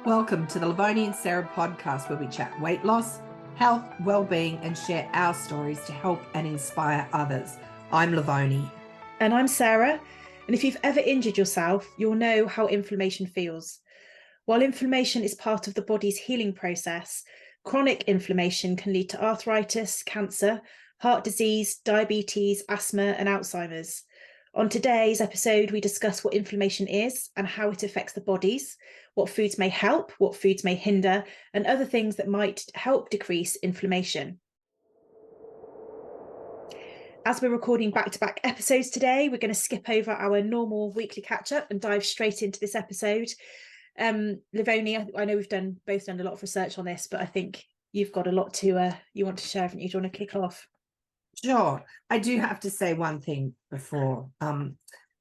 Welcome to the Lovoni and Sarah podcast, where we chat weight loss, health, well-being, and share our stories to help and inspire others. I'm Lovoni. And I'm Sarah. And if you've ever injured yourself, you'll know how inflammation feels. While inflammation is part of the body's healing process, chronic inflammation can lead to arthritis, cancer, heart disease, diabetes, asthma, and Alzheimer's. On today's episode, we discuss what inflammation is and how it affects the bodies, what foods may help, what foods may hinder, and other things that might help decrease inflammation. As we're recording back-to-back episodes today, we're going to skip over our normal weekly catch-up and dive straight into this episode. Lovoni, I know we've both done a lot of research on this, but I think you've got a lot to you want to share, haven't you? Do you want to kick off? Sure. I do have to say one thing before,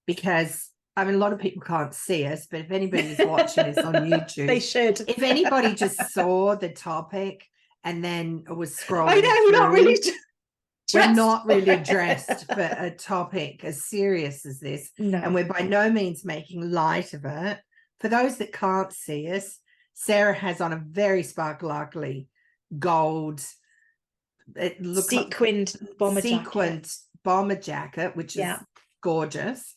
because I mean, a lot of people can't see us, but if anybody's watching this on YouTube, they should. If anybody just saw the topic and then was scrolling, I know we're not really dressed for a topic as serious as this, no. And we're by no means making light of it. For those that can't see us, Sarah has on a very sparkly gold, it looks sequined bomber jacket, which is gorgeous.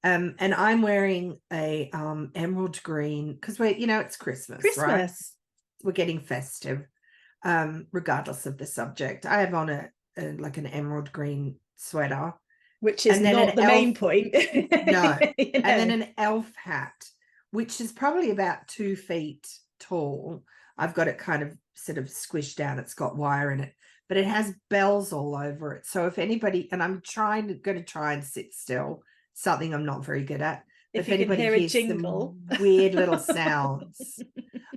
And I'm wearing a emerald green because it's Christmas, right? We're getting festive, regardless of the subject. I have on like an emerald green sweater, which is not the main point. No. And then an elf hat, which is probably about 2 feet tall. I've got it kind of sort of squished down. It's got wire in it, but it has bells all over it. So if anybody, and I'm going to try and sit still, something I'm not very good at. If you anybody can hear hears a jingle, some weird little sounds,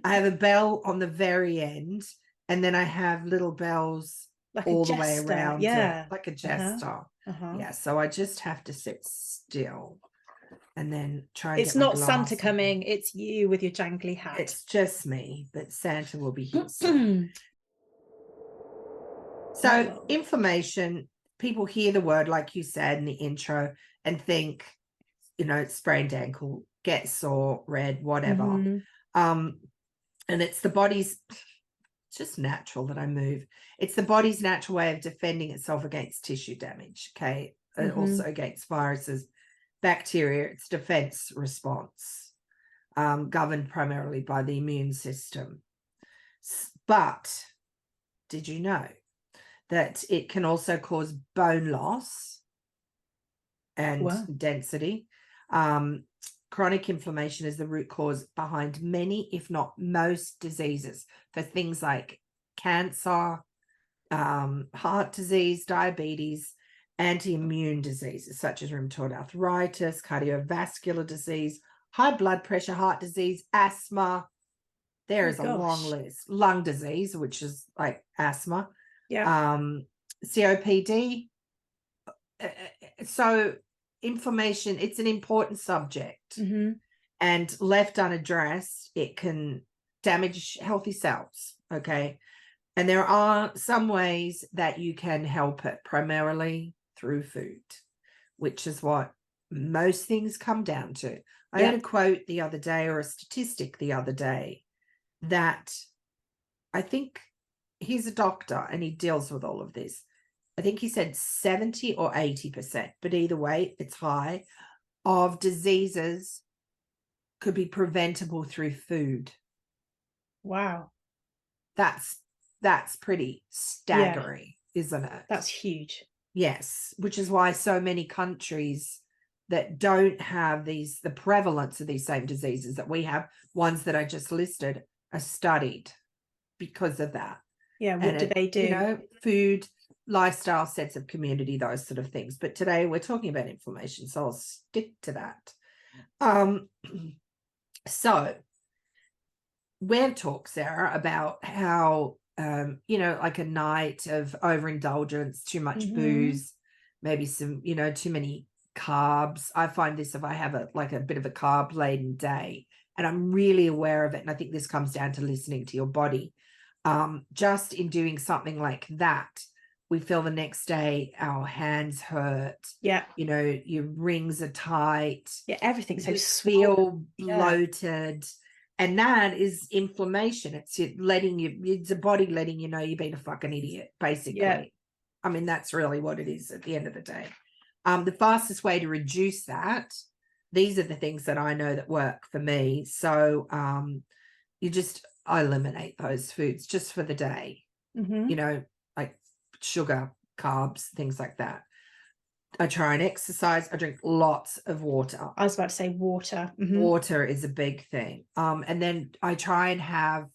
I have a bell on the very end, and then I have little bells like all the way around it, like a jester. Yeah, so I just have to sit still and then try. It's not Santa coming, it's you with your jangly hat. It's just me, but Santa will be here soon. So inflammation, people hear the word, like you said in the intro, and think, sprained ankle, get sore, red, whatever. And it's the body's, it's just natural that I move. It's the body's natural way of defending itself against tissue damage, okay? And also against viruses, bacteria, its defense response, governed primarily by the immune system. But did you know that it can also cause bone loss and density? Chronic inflammation is the root cause behind many, if not most, diseases, for things like cancer, heart disease, diabetes, anti-immune diseases such as rheumatoid arthritis, cardiovascular disease, high blood pressure, heart disease, asthma. There is a long list. Lung disease, which is like asthma. COPD. So inflammation, it's an important subject, and left unaddressed, it can damage healthy cells, okay? And there are some ways that you can help it, primarily through food, which is what most things come down to. I heard a quote the other day, or a statistic the other day, that I think he's a doctor and he deals with all of this. I think he said 70 or 80%, but either way, it's high, of diseases could be preventable through food. Wow. That's pretty staggering, isn't it? That's huge. Yes, which is why so many countries that don't have the prevalence of these same diseases that we have, ones that I just listed, are studied because of that. Yeah, what do they do? Food, lifestyle, sense of community, those sort of things. But today we're talking about inflammation, so I'll stick to that. So we've talked, Sarah, about how like a night of overindulgence, too much booze, maybe some, too many carbs. I find this if I have a bit of a carb laden day, and I'm really aware of it, and I think this comes down to listening to your body. Just in doing something like that, we feel the next day our hands hurt. Yeah. Your rings are tight. Yeah, everything's so feel bloated. And that is inflammation. It's the body letting you know you've been a fucking idiot, basically. Yeah. I mean, that's really what it is at the end of the day. The fastest way to reduce that, these are the things that I know that work for me. So I eliminate those foods just for the day, you know, like sugar, carbs, things like that. I try and exercise. I drink lots of water. I was about to say water. Water is a big thing. And then I try and have,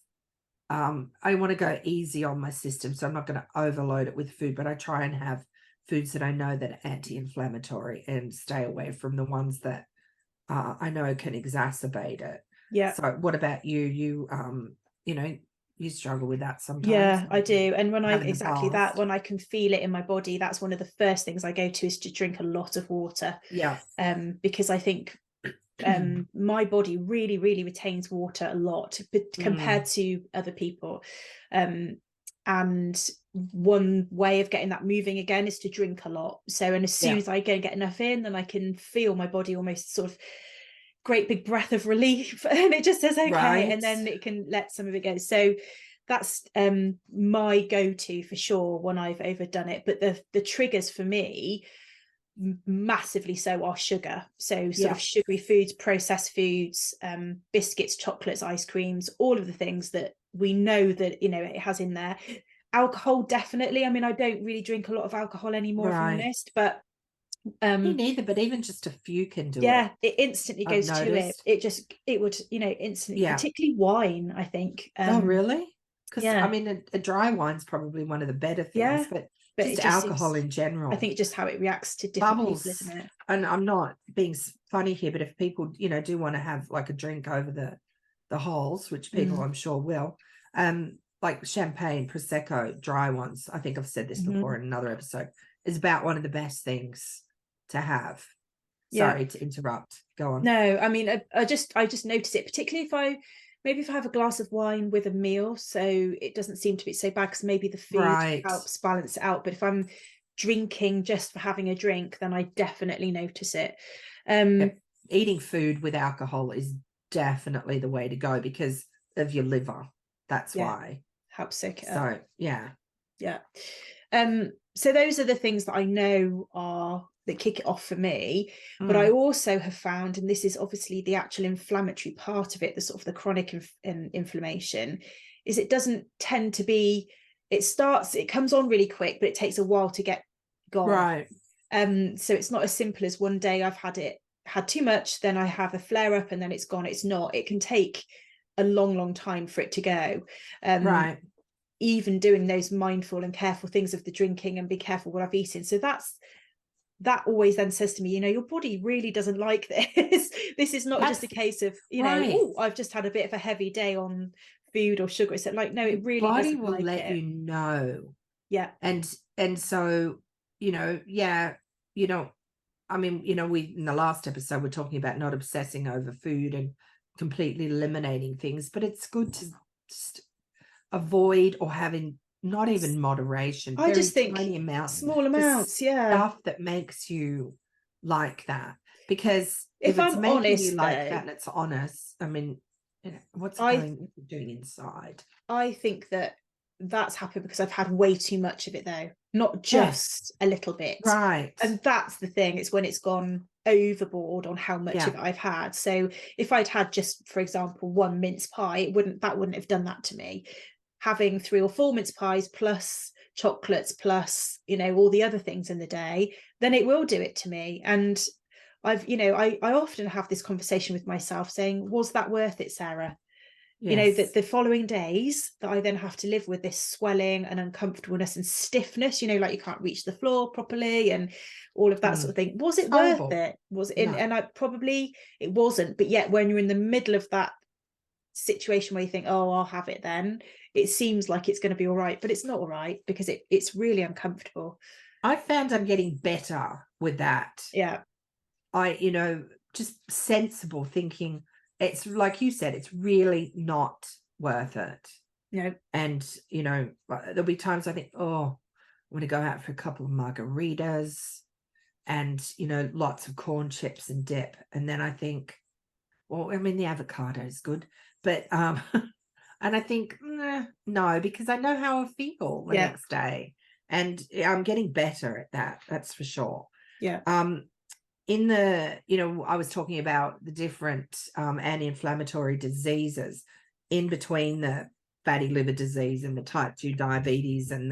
I want to go easy on my system, so I'm not going to overload it with food, but I try and have foods that I know that are anti-inflammatory and stay away from the ones that I know can exacerbate it. Yeah. So what about you? You know, you struggle with that sometimes. Yeah, I do. And when when I can feel it in my body, that's one of the first things I go to, is to drink a lot of water. Yeah. Because I think my body really, really retains water a lot, but compared to other people. And one way of getting that moving again is to drink a lot. So, and as soon as I go and get enough in, then I can feel my body almost sort of great big breath of relief, and it just says okay, right. And then it can let some of it go. So that's my go-to for sure when I've overdone it. But the triggers for me massively so are sugar, so sort of sugary foods, processed foods, biscuits, chocolates, ice creams, all of the things that we know that, you know, it has in there. Alcohol, definitely. I mean, I don't really drink a lot of alcohol anymore, if I'm honest, but me neither, but even just a few can do it. It instantly goes to it. It would, you know, instantly, particularly wine, I think. Oh, really? Because I mean, a dry wine's probably one of the better things, but just alcohol in general. I think just how it reacts to different people, isn't it? And I'm not being funny here, but if people, you know, do want to have like a drink over the holes, which people I'm sure will, like champagne, prosecco, dry ones, I think I've said this before in another episode, is about one of the best things to have. Sorry to interrupt. Go on. No, I mean, I just notice it, particularly if I have a glass of wine with a meal, so it doesn't seem to be so bad, because maybe the food helps balance it out. But if I'm drinking just for having a drink, then I definitely notice it. Eating food with alcohol is definitely the way to go because of your liver. That's why. Helps soak it up. So so those are the things that I know that kick it off for me. But I also have found, and this is obviously the actual inflammatory part of it, the sort of the chronic inflammation, is it doesn't tend to be, it comes on really quick, but it takes a while to get gone. Right. So it's not as simple as one day I've had too much, then I have a flare up and then it's gone. It's not. It can take a long, long time for it to go. Right. Even doing those mindful and careful things of the drinking and be careful what I've eaten. So that always then says to me, you know, your body really doesn't like this. This is not just a case of, you know, oh, I've just had a bit of a heavy day on food or sugar. It's like, no, it really body doesn't will like let it. you know. Yeah. And so, you know, you know, I mean, you know, we in the last episode we're talking about not obsessing over food and completely eliminating things, but it's good to just avoid or having not even moderation. I just think tiny amounts, small amounts, stuff that makes you like that. Because if it's I'm making honest, you like that and it's honest, I mean, you know, what's it doing inside? I think that's happened because I've had way too much of it, though, not just a little bit. Right. And that's the thing. It's when it's gone overboard on how much of it I've had. So if I'd had just, for example, one mince pie, that wouldn't have done that to me. Having 3 or 4 mince pies plus chocolates plus, you know, all the other things in the day, then it will do it to me. And I've, you know, I often have this conversation with myself saying, was that worth it, Sarah? Yes. You know, that the following days that I then have to live with this swelling and uncomfortableness and stiffness, you know, like you can't reach the floor properly and all of that sort of thing. Was it worth it? Was it? No. And it wasn't. But yet when you're in the middle of that situation where you think, oh, I'll have it then, it seems like it's going to be all right, but it's not all right because it's really uncomfortable. I found I'm getting better with that. Yeah. You know, just sensible thinking. It's like you said, it's really not worth it. No. And, you know, there'll be times I think, oh, I'm going to go out for a couple of margaritas and, you know, lots of corn chips and dip. And then I think, Well, I mean, the avocado is good, but and I think no, because I know how I feel the next day, and I'm getting better at that. That's for sure. Yeah. In the, I was talking about the different anti-inflammatory diseases in between the fatty liver disease and the type 2 diabetes and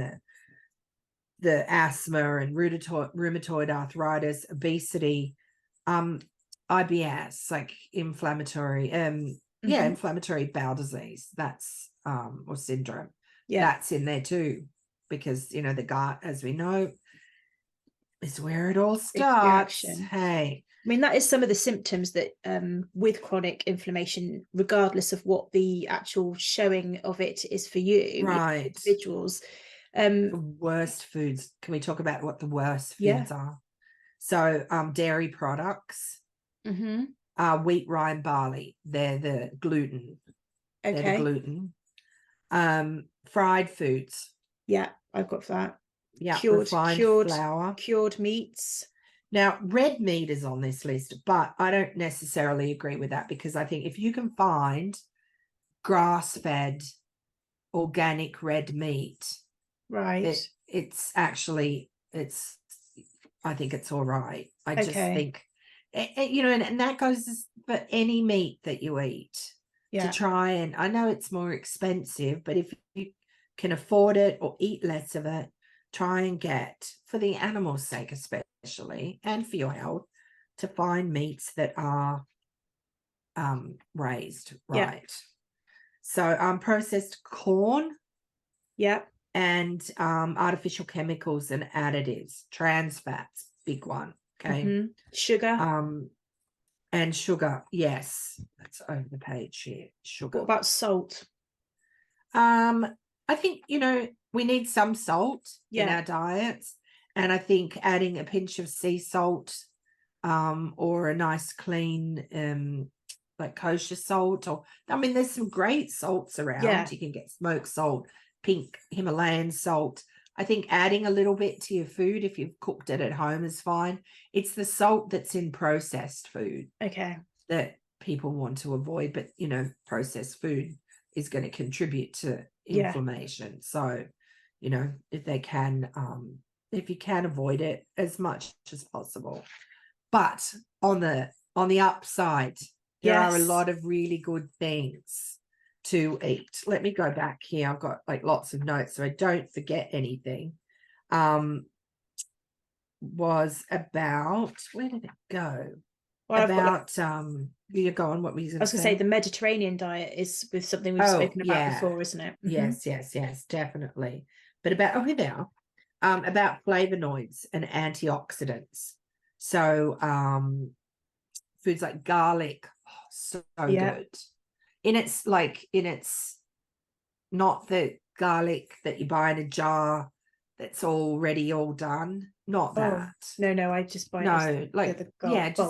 the asthma and rheumatoid arthritis, obesity, IBS, like inflammatory, inflammatory bowel disease. That's or syndrome. That's in there too, because the gut, as we know, is where it all starts. Hey, I mean, that is some of the symptoms that with chronic inflammation, regardless of what the actual showing of it is for you, right? Individuals. The worst foods. Can we talk about what the worst foods are? So dairy products, wheat, rye, and barley. They're the gluten. Okay. They're the gluten. Fried foods. Yeah, I've got that. Yeah, cured flour. Cured meats. Now, red meat is on this list, but I don't necessarily agree with that, because I think if you can find grass-fed, organic red meat, right, I think it's all right. I just think, and that goes for any meat that you eat. To try, and I know it's more expensive, but if you can afford it or eat less of it, try and get, for the animal's sake especially, and for your health, to find meats that are raised right. So processed corn, and artificial chemicals and additives, trans fats, big one. Okay. Sugar. And sugar, yes, that's over the page here. Sugar. What about salt? I think we need some salt in our diets, and I think adding a pinch of sea salt, or a nice clean like kosher salt, or I mean, there's some great salts around. You can get smoked salt, pink Himalayan salt. I think adding a little bit to your food, if you've cooked it at home, is fine. It's the salt that's in processed food that people want to avoid, but processed food is going to contribute to inflammation. So if you can avoid it as much as possible. But on the upside, there are a lot of really good things to eat. Let me go back here. I've got like lots of notes so I don't forget anything. Was about, where did it go? Well, you go on. What were you going to say? I was going to say the Mediterranean diet is with something we've spoken about before, isn't it? Yes, definitely. But about about flavonoids and antioxidants. So foods like garlic, so good. It's not the garlic that you buy in a jar that's already all done. Not that. No, I just buy just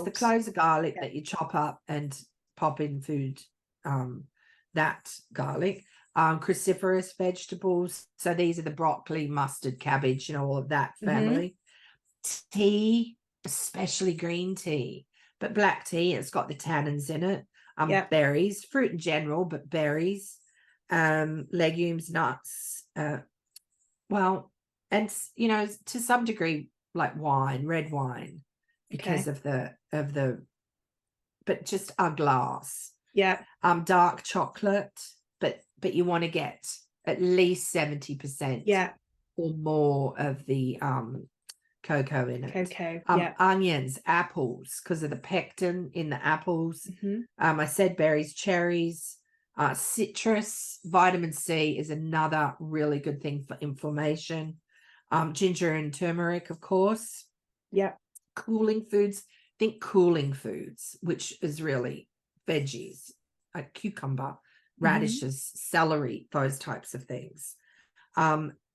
the cloves of garlic that you chop up and pop in food. That garlic. Cruciferous vegetables. So these are the broccoli, mustard, cabbage, all of that family. Tea, especially green tea, but black tea, it's got the tannins in it. Berries, fruit in general, but berries, legumes, nuts, and to some degree like wine, red wine, because of the but just a glass. Dark chocolate, but you want to get at least 70% or more of the cocoa in it. Onions, apples, because of the pectin in the apples. I said berries, cherries, citrus. Vitamin C is another really good thing for inflammation. Ginger and turmeric, of course. Cooling foods. Think cooling foods, which is really veggies, like cucumber, radishes, celery, those types of things.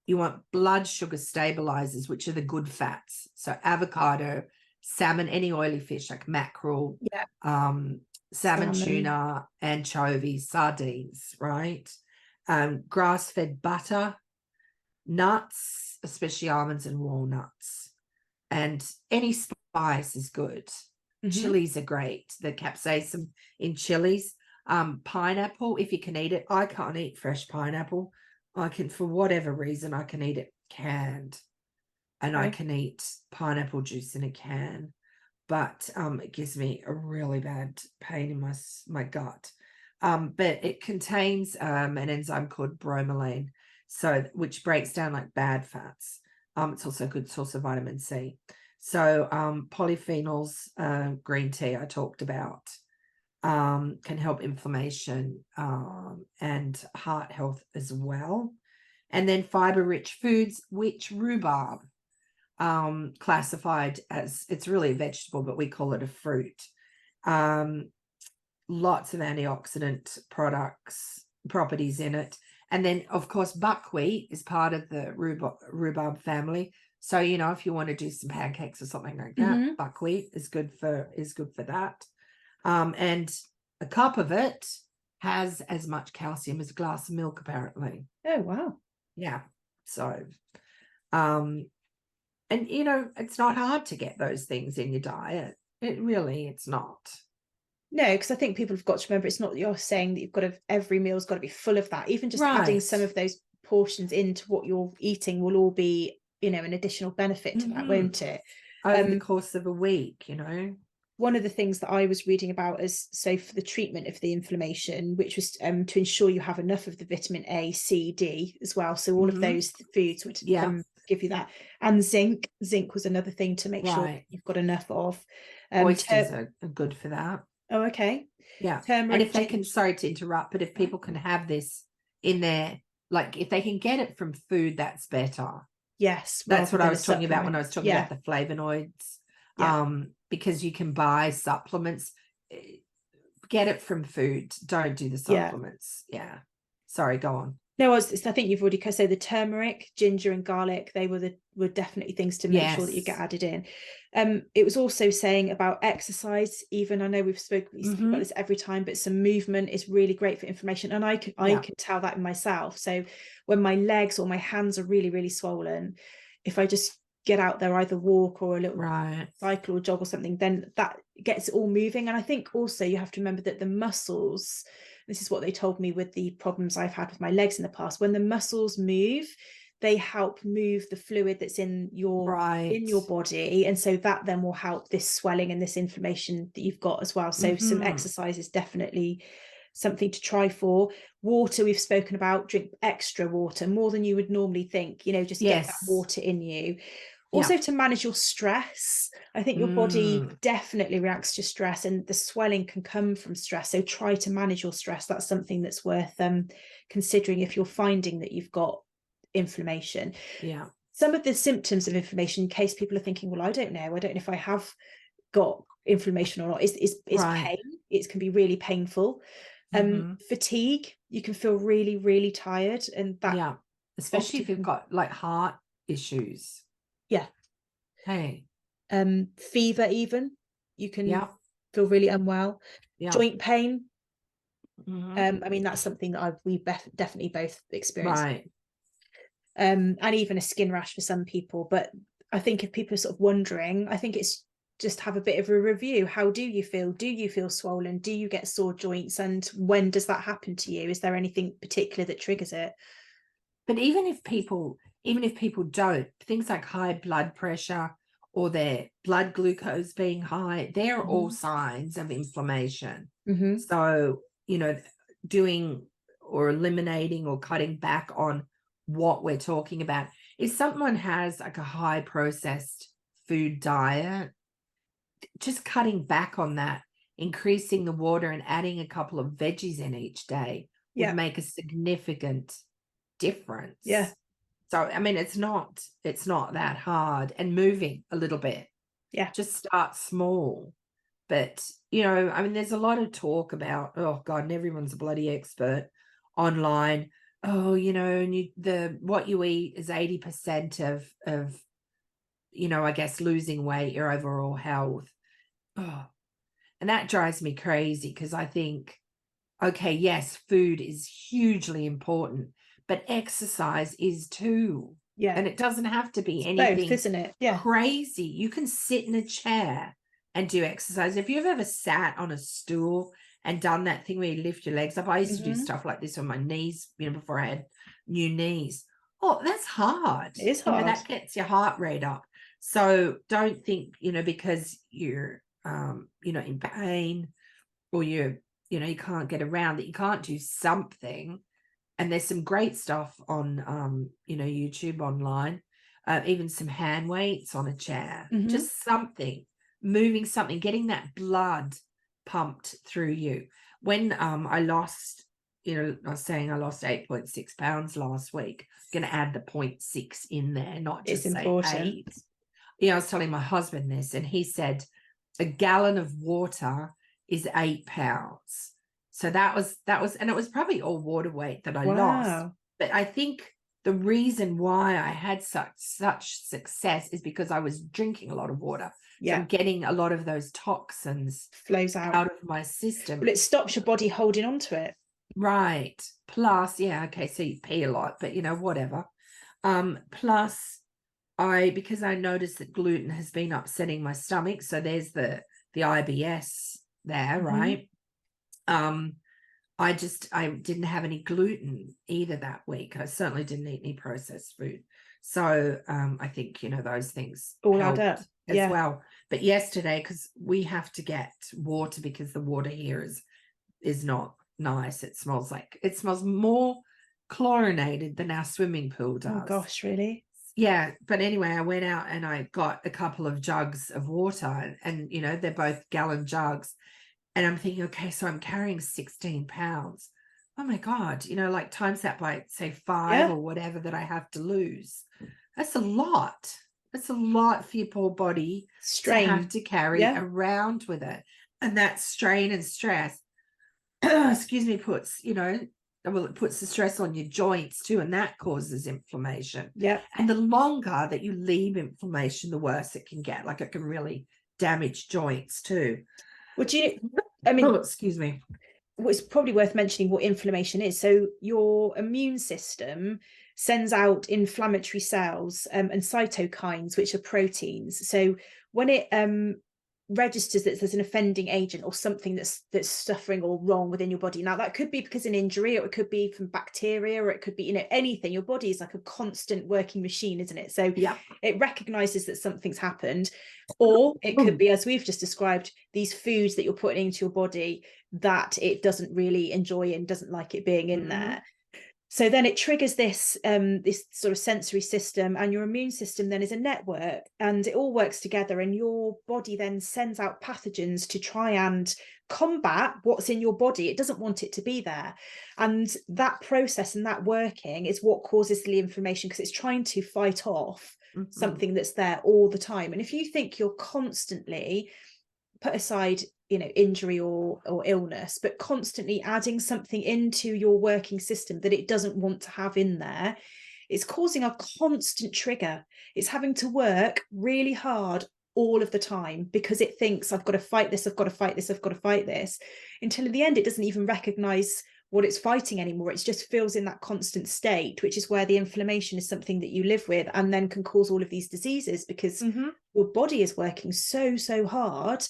You want blood sugar stabilizers, which are the good fats. So avocado, salmon, any oily fish like mackerel, salmon, tuna, anchovies, sardines, right? Grass-fed butter, nuts, especially almonds and walnuts. And any spice is good. Chilies are great. The capsaicin in chilies. Pineapple, if you can eat it. I can't eat fresh pineapple. I can, for whatever reason, I can eat it canned, and I can eat pineapple juice in a can, but it gives me a really bad pain in my gut. But it contains an enzyme called bromelain, so which breaks down like bad fats. It's also a good source of vitamin C. So polyphenols, green tea I talked about, can help inflammation and heart health as well. And then fiber-rich foods, which rhubarb, classified as, it's really a vegetable, but we call it a fruit. Lots of antioxidant properties in it. And then, of course, buckwheat is part of the rhubarb family. So, you know, if you want to do some pancakes or something like that, buckwheat is good for that. And a cup of it has as much calcium as a glass of milk, apparently. Oh, wow. Yeah. So, and you know, it's not hard to get those things in your diet. It's not. No, because I think people have got to remember, it's not that you're saying that you've got to, every meal's got to be full of that. Even just adding some of those portions into what you're eating will all be, you know, an additional benefit to that, won't it? Over the course of a week, you know. One of the things that I was reading about is, so for the treatment of the inflammation, which was to ensure you have enough of the vitamin A, C, D as well. So all of those foods would give you that. And zinc was another thing to make sure you've got enough of. Oysters are good for that. Oh, okay. Yeah. And if they can, sorry to interrupt, but if people can have this in there, like if they can get it from food, that's better. Yes. That's what I was talking about when I was talking about the flavonoids. Yeah. Because you can buy supplements. Get it from food. Don't do the supplements. Yeah. Sorry, go on. No, I think you've already said the turmeric, ginger, and garlic. They were definitely things to make sure that you get added in. It was also saying about exercise. Even I know we speak about this every time, but some movement is really great for inflammation, and I can tell that in myself. So when my legs or my hands are really, really swollen, if I just get out there, either walk or a little cycle or jog or something, then that gets it all moving. And I think also you have to remember that the muscles, this is what they told me with the problems I've had with my legs in the past, when the muscles move, they help move the fluid that's in your body, and so that then will help this swelling and this inflammation that you've got as well. So some exercise is definitely something to try for. Water, we've spoken about. Drink extra water, more than you would normally think, you know, just get that water in you. Also to manage your stress. I think your body definitely reacts to stress, and the swelling can come from stress. So try to manage your stress. That's something that's worth considering if you're finding that you've got inflammation. Yeah. Some of the symptoms of inflammation, in case people are thinking, well, I don't know if I have got inflammation or not, is pain. It can be really painful. Fatigue, you can feel really, really tired, and that especially if you've got like heart issues. Hey. Fever, even you can feel really unwell. Joint pain. I mean, that's something that we definitely both experienced. And even a skin rash for some people. But I think if people are sort of wondering, I think it's just have a bit of a review. How do you feel? Do you feel swollen? Do you get sore joints? And when does that happen to you? Is there anything particular that triggers it? But even if people don't, things like high blood pressure or their blood glucose being high, they're all signs of inflammation. So, you know, doing or eliminating or cutting back on what we're talking about. If someone has like a high processed food diet, just cutting back on that, increasing the water and adding a couple of veggies in each day would make a significant difference. So I mean, it's not that hard, and moving a little bit. Just start small. But you know, I mean, there's a lot of talk about, oh God, and everyone's a bloody expert online. Oh, you know, and what you eat is 80% of you know, I guess losing weight, your overall health. Oh, and that drives me crazy, because I think, okay, yes, food is hugely important, but exercise is too. And it doesn't have to be anything both, isn't it? crazy. You can sit in a chair and do exercise. If you've ever sat on a stool and done that thing where you lift your legs up, I used to do stuff like this on my knees, before I had new knees. Oh, that's hard. It is hard. That gets your heart rate up. So don't think, because you're, in pain, or you can't get around, that you can't do something. And there's some great stuff on, YouTube online, even some hand weights on a chair, just something, moving something, getting that blood pumped through you. When I lost, I was saying I lost 8.6 pounds last week. I'm going to add the 0.6 in there, not just it's say important. 8. I was telling my husband this, and he said a gallon of water is 8 pounds. So that was, and it was probably all water weight that I lost. But I think the reason why I had such success is because I was drinking a lot of water. Yeah. So I'm getting a lot of those toxins flows out of my system. But it stops your body holding on to it. Right. Plus, so you pee a lot, but whatever. Plus because I noticed that gluten has been upsetting my stomach. So there's the IBS there, right? I didn't have any gluten either that week. I certainly didn't eat any processed food. So I think, those things all add up as well. But yesterday, because we have to get water because the water here is not nice. It smells more chlorinated than our swimming pool does. Oh gosh, really? Yeah. But anyway, I went out and I got a couple of jugs of water, and they're both gallon jugs. And I'm thinking, okay, so I'm carrying 16 pounds. Oh my God, like times that by, say, 5 or whatever that I have to lose. That's a lot. That's a lot for your poor body to have to carry around with it. And that strain and stress, excuse me, puts, it puts the stress on your joints too, and that causes inflammation. Yeah. And the longer that you leave inflammation, the worse it can get. Like, it can really damage joints too. Excuse me. It's probably worth mentioning what inflammation is. So your immune system sends out inflammatory cells and cytokines, which are proteins. So when it registers that there's an offending agent or something that's suffering or wrong within your body, now that could be because of an injury, or it could be from bacteria, or it could be anything. Your body is like a constant working machine, isn't it? So it recognizes that something's happened, or it could be, as we've just described, these foods that you're putting into your body that it doesn't really enjoy and doesn't like it being in there. So then it triggers this sort of sensory system, and your immune system then is a network, and it all works together, and your body then sends out pathogens to try and combat what's in your body. It doesn't want it to be there. And that process and that working is what causes the inflammation, because it's trying to fight off something that's there all the time. And if you think you're constantly, put aside injury or illness, but constantly adding something into your working system that it doesn't want to have in there, it's causing a constant trigger. It's having to work really hard all of the time because it thinks, I've got to fight this, I've got to fight this, I've got to fight this, until in the end it doesn't even recognize what it's fighting anymore. It just feels in that constant state, which is where the inflammation is something that you live with, and then can cause all of these diseases, because your body is working so hard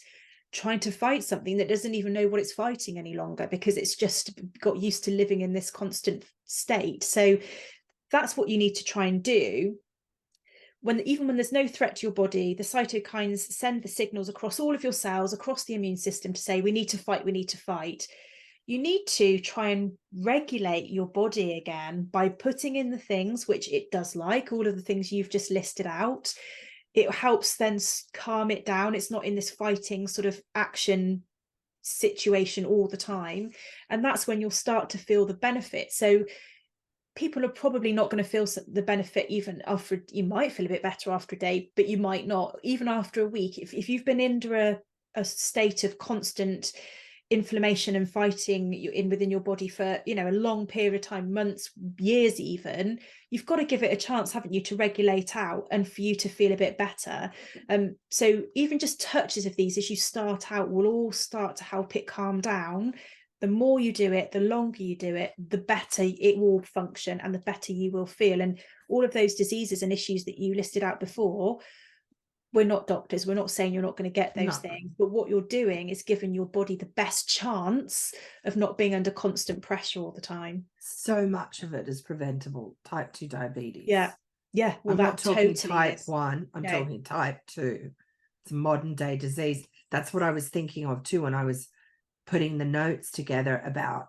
trying to fight something that doesn't even know what it's fighting any longer, because it's just got used to living in this constant state. So that's what you need to try and do. Even when there's no threat to your body, the cytokines send the signals across all of your cells, across the immune system, to say, we need to fight, we need to fight. You need to try and regulate your body again by putting in the things which it does like, all of the things you've just listed out. It helps then calm it down. It's not in this fighting sort of action situation all the time. And that's when you'll start to feel the benefit. So people are probably not going to feel the benefit even after. You might feel a bit better after a day, but you might not even after a week. If you've been under a state of constant inflammation and fighting within your body for a long period of time, months, years even, you've got to give it a chance, haven't you, to regulate out and for you to feel a bit better. So even just touches of these as you start out will all start to help it calm down. The more you do it, the longer you do it, the better it will function and the better you will feel. And all of those diseases and issues that you listed out before we're not doctors, we're not saying you're not going to get those No. things, but what you're doing is giving your body the best chance of not being under constant pressure all the time. So much of it is preventable. Type 2 diabetes. Yeah. Well, I'm that not talking totally type is. 1, I'm No. talking type 2. It's a modern day disease. That's what I was thinking of too when I was putting the notes together about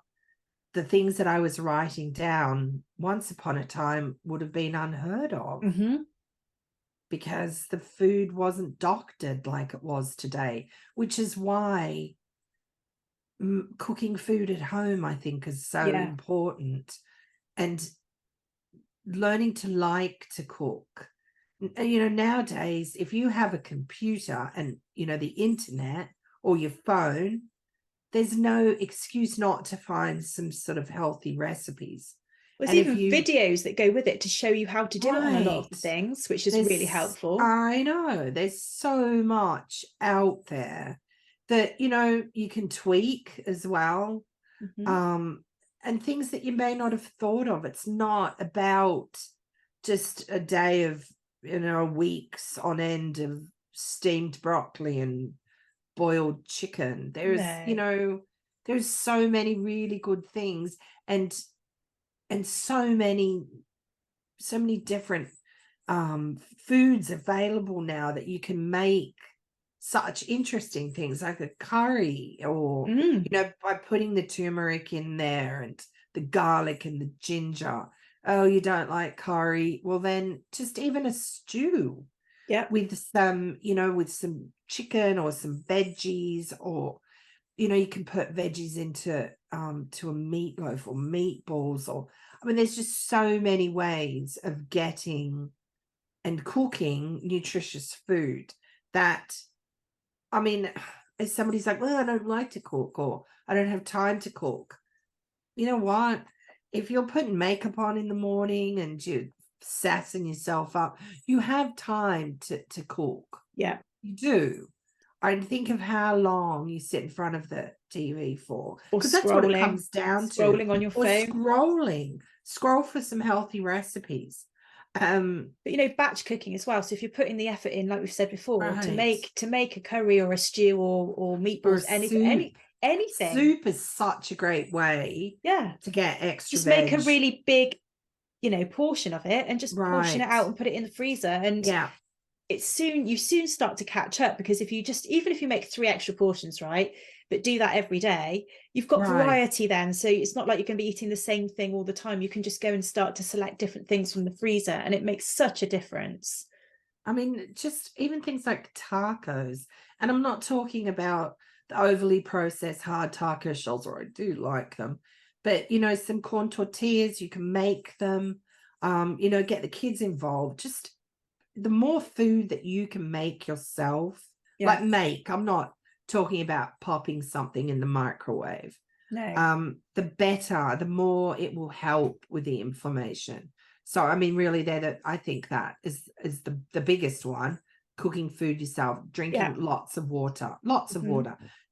the things that I was writing down once upon a time would have been unheard of. Because the food wasn't doctored like it was today, which is why cooking food at home, I think, is so important. And learning to like to cook. You know, nowadays, if you have a computer and, you know, the internet or your phone, there's no excuse not to find some sort of healthy recipes. There's and even videos that go with it to show you how to do it on a lot of the things, which is really helpful. I know there's so much out there that, you know, you can tweak as well. And things that you may not have thought of. It's not about just a day of, you know, weeks on end of steamed broccoli and boiled chicken. There's you know, there's so many really good things, and so many different foods available now that you can make such interesting things like a curry, or you know, by putting the turmeric in there and the garlic and the ginger. Oh, you don't like curry? Well, then just even a stew with some, you know, with some chicken or some veggies, or, you know, you can put veggies into to a meatloaf or meatballs, or, I mean, there's just so many ways of getting and cooking nutritious food that, I mean, if somebody's like, well, I don't like to cook, or I don't have time to cook. You know what? If you're putting makeup on in the morning and you're sassing yourself up, you have time to cook. Yeah. You do. I think of how long you sit in front of the TV for, because that's what it comes down to. Scrolling on your phone. Scroll for some healthy recipes. But, you know, batch cooking as well. So if you're putting the effort in, like we've said before, to make a curry or a stew or meatballs, anything. Soup is such a great way to get extra just make a really big, you know, portion of it and just portion it out and put it in the freezer. And you soon start to catch up, because if you just, even if you make 3 extra portions, right, but do that every day, you've got variety then. So it's not like you're going to be eating the same thing all the time. You can just go and start to select different things from the freezer, and it makes such a difference. I mean, just even things like tacos, and I'm not talking about the overly processed hard taco shells, or I do like them, but, you know, some corn tortillas, you can make them, you know, get the kids involved. Just the more food that you can make yourself, I'm not talking about popping something in the microwave. No. The better, the more it will help with the inflammation. So, I mean, really, I think that is the biggest one. Cooking food yourself, drinking lots of water.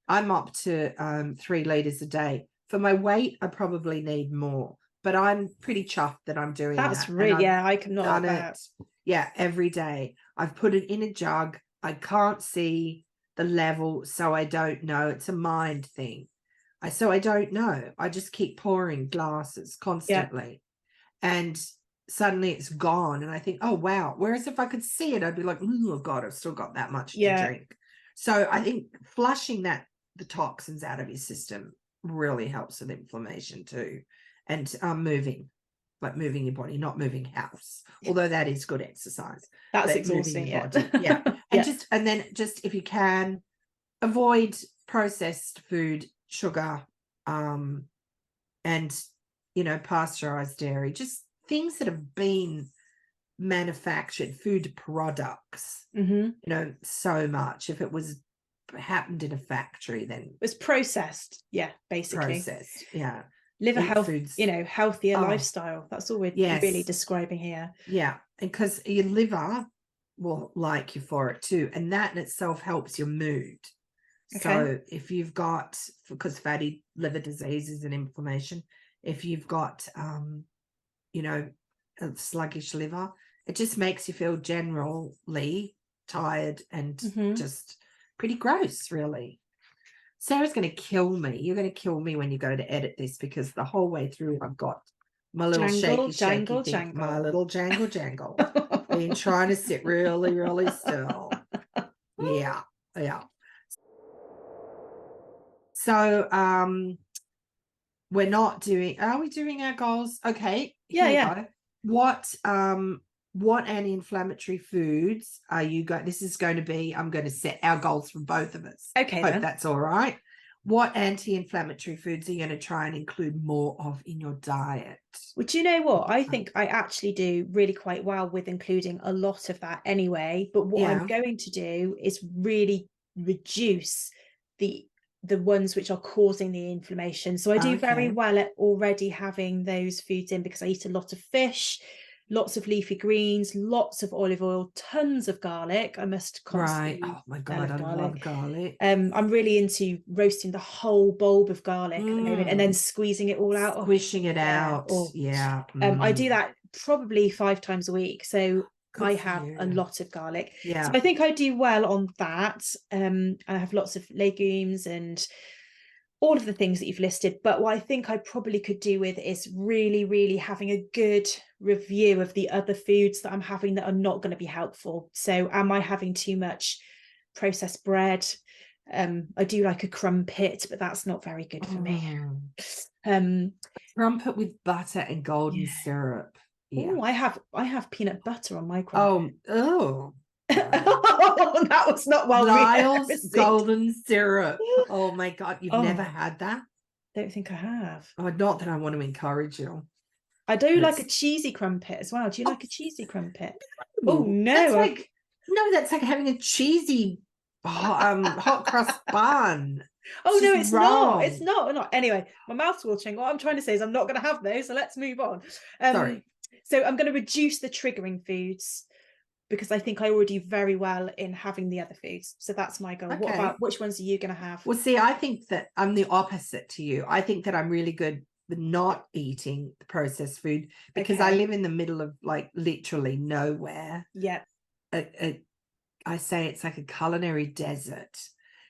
I'm up to 3 liters a day. For my weight, I probably need more, but I'm pretty chuffed that I'm doing that. That's really, I cannot done it. Every day. I've put it in a jug. I can't see the level, so I don't know. It's a mind thing. So I don't know. I just keep pouring glasses constantly, and suddenly it's gone. And I think, oh wow. Whereas if I could see it, I'd be like, oh God, I've still got that much to drink. So I think flushing the toxins out of your system really helps with inflammation too, and moving your body, not moving house, although that is good exercise. That's exhausting. And then just if you can, avoid processed food, sugar, and, you know, pasteurized dairy, just things that have been manufactured, food products. You know, so much. If it was happened in a factory, then it was processed. Basically processed. Live a healthier lifestyle. That's all we're really describing here. Because your liver will like you for it too, and that in itself helps your mood. So if you've got, because fatty liver disease is an inflammation, if you've got you know, a sluggish liver, it just makes you feel generally tired and just pretty gross, really. Sarah's going to kill me. You're going to kill me when you go to edit this, because the whole way through I've got my little shaky thing, my little jangle. Been trying to sit really, really still. Yeah. So we're not doing, are we doing our goals? Okay. Yeah. What anti-inflammatory foods are you going, this is going to be, I'm going to set our goals for both of us. Okay. Hope that's all right. What anti-inflammatory foods are you going to try and include more of in your diet? Well, do you know what? I think I actually do really quite well with including a lot of that anyway. But what I'm going to do is really reduce the ones which are causing the inflammation. So I do very well at already having those foods in, because I eat a lot of fish, lots of leafy greens, lots of olive oil, tons of garlic. I must constantly. Right. Oh my God, I love garlic. I'm really into roasting the whole bulb of garlic at the moment, and then squeezing it all out. Squishing it out. Yeah. I do that probably 5 times a week. So I have a lot of garlic. Yeah. So I think I do well on that. And I have lots of legumes and all of the things that you've listed. But what I think I probably could do with is really, really having a good review of the other foods that I'm having that are not going to be helpful. So am I having too much processed bread? I do like a crumpet, but that's not very good for me. Crumpet with butter and golden syrup. Yeah. Oh, I have peanut butter on my crumpet. Oh. That was not well. Lyle's golden syrup. Oh my God, you've never had that? Don't think I have. Oh, not that I want to encourage you. I do like a cheesy crumpet as well. Do you like a cheesy crumpet? Oh no, that's like having a cheesy hot crust bun. Oh no, it's wrong. It's not. Anyway, my mouth's watering. What I'm trying to say is I'm not going to have those. So let's move on. Sorry. So I'm going to reduce the triggering foods, because I think I already do very well in having the other foods. So that's my goal. What about, which ones are you going to have? Well, see, I think that I'm the opposite to you. I think that I'm really good with not eating the processed food, because I live in the middle of like literally nowhere. Yeah. I say it's like a culinary desert.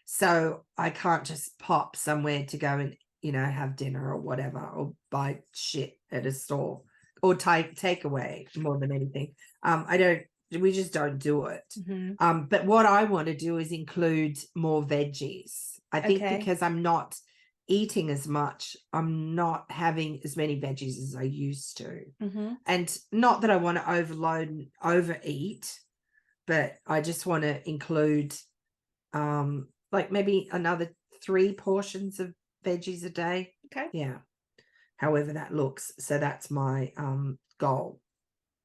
So I can't just pop somewhere to go and, have dinner or whatever, or buy shit at a store, or take away more than anything. We just don't do it. But what I want to do is include more veggies. I think because I'm not eating as much, I'm not having as many veggies as I used to. And not that I want to overload and overeat, but I just want to include like maybe another 3 portions of veggies a day. Yeah. However that looks. So that's my goal.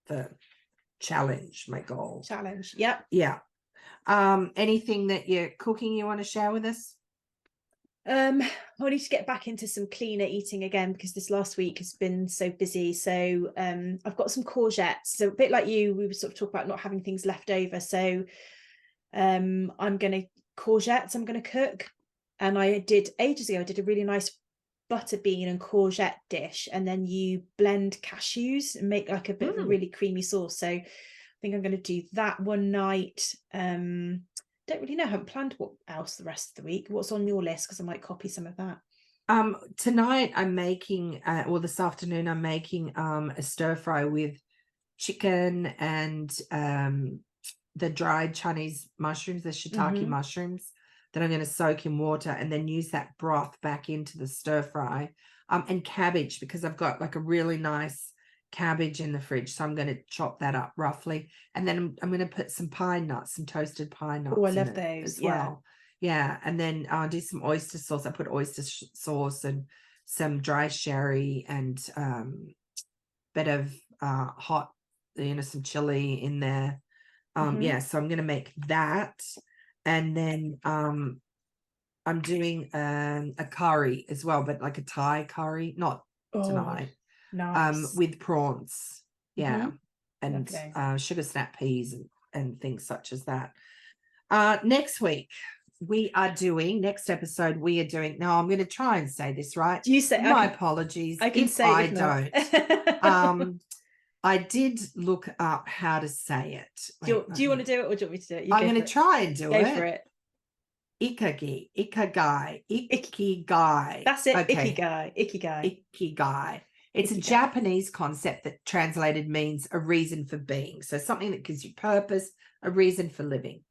My goal. Yep. Yeah. Anything that you're cooking you want to share with us? I need to get back into some cleaner eating again, because this last week has been so busy. So I've got some courgettes. So a bit like you, we would sort of talk about not having things left over. So I'm going to cook. And I did ages ago, I did a really nice butter bean and courgette dish, and then you blend cashews and make like a bit of a really creamy sauce. So I think I'm going to do that one night. Don't really know, I haven't planned what else the rest of the week. What's on your list? Because I might copy some of that. Tonight I'm making this afternoon I'm making a stir fry with chicken and the dried Chinese mushrooms, the shiitake mushrooms, that I'm going to soak in water and then use that broth back into the stir fry, and cabbage, because I've got like a really nice cabbage in the fridge. So I'm going to chop that up roughly. And then I'm going to put some pine nuts, some toasted pine nuts. Oh, I love those. As well. Yeah. And then I'll do some oyster sauce. I put oyster sauce and some dry sherry and bit of hot, some chili in there. Yeah. So I'm going to make that. And then I'm doing a curry as well, but like a Thai curry, not tonight. Nice. With prawns. Yeah. And sugar snap peas and things such as that. Next week, next episode, now I'm going to try and say this right. Do you say? My apologies. I can say I don't. I did look up how to say it. Do you want to do it, or do you want me to do it? I'm going to try and do it. Go for it. Ikigai. That's it. Okay. Ikigai. It's a Japanese concept that translated means a reason for being. So something that gives you purpose, a reason for living,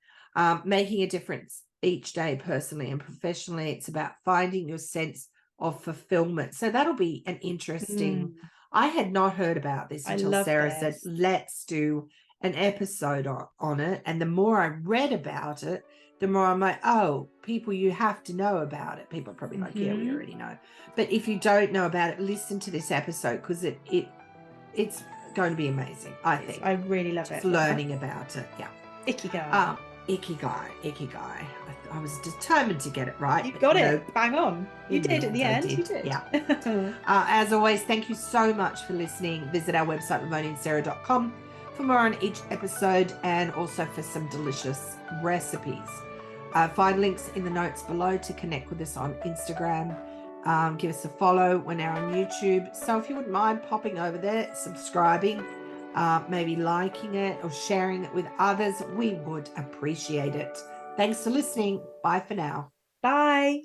making a difference each day, personally and professionally. It's about finding your sense of fulfillment. So that'll be an interesting. I had not heard about this until Sarah said, let's do an episode on it. And the more I read about it, the more I'm like, oh, people, you have to know about it. People are probably like, yeah, we already know. But if you don't know about it, listen to this episode, because it's going to be amazing, I think. I really love it. Learning about it. Yeah. Ikigai. Ikigai. I was determined to get it right. You got it. Bang on. You did at the end. You did. Yeah. As always, thank you so much for listening. Visit our website, lovoniandsarah.com, for more on each episode, and also for some delicious recipes. Find links in the notes below to connect with us on Instagram. Give us a follow when we're on YouTube. So if you wouldn't mind popping over there, subscribing, maybe liking it or sharing it with others, we would appreciate it. Thanks for listening. Bye for now. Bye.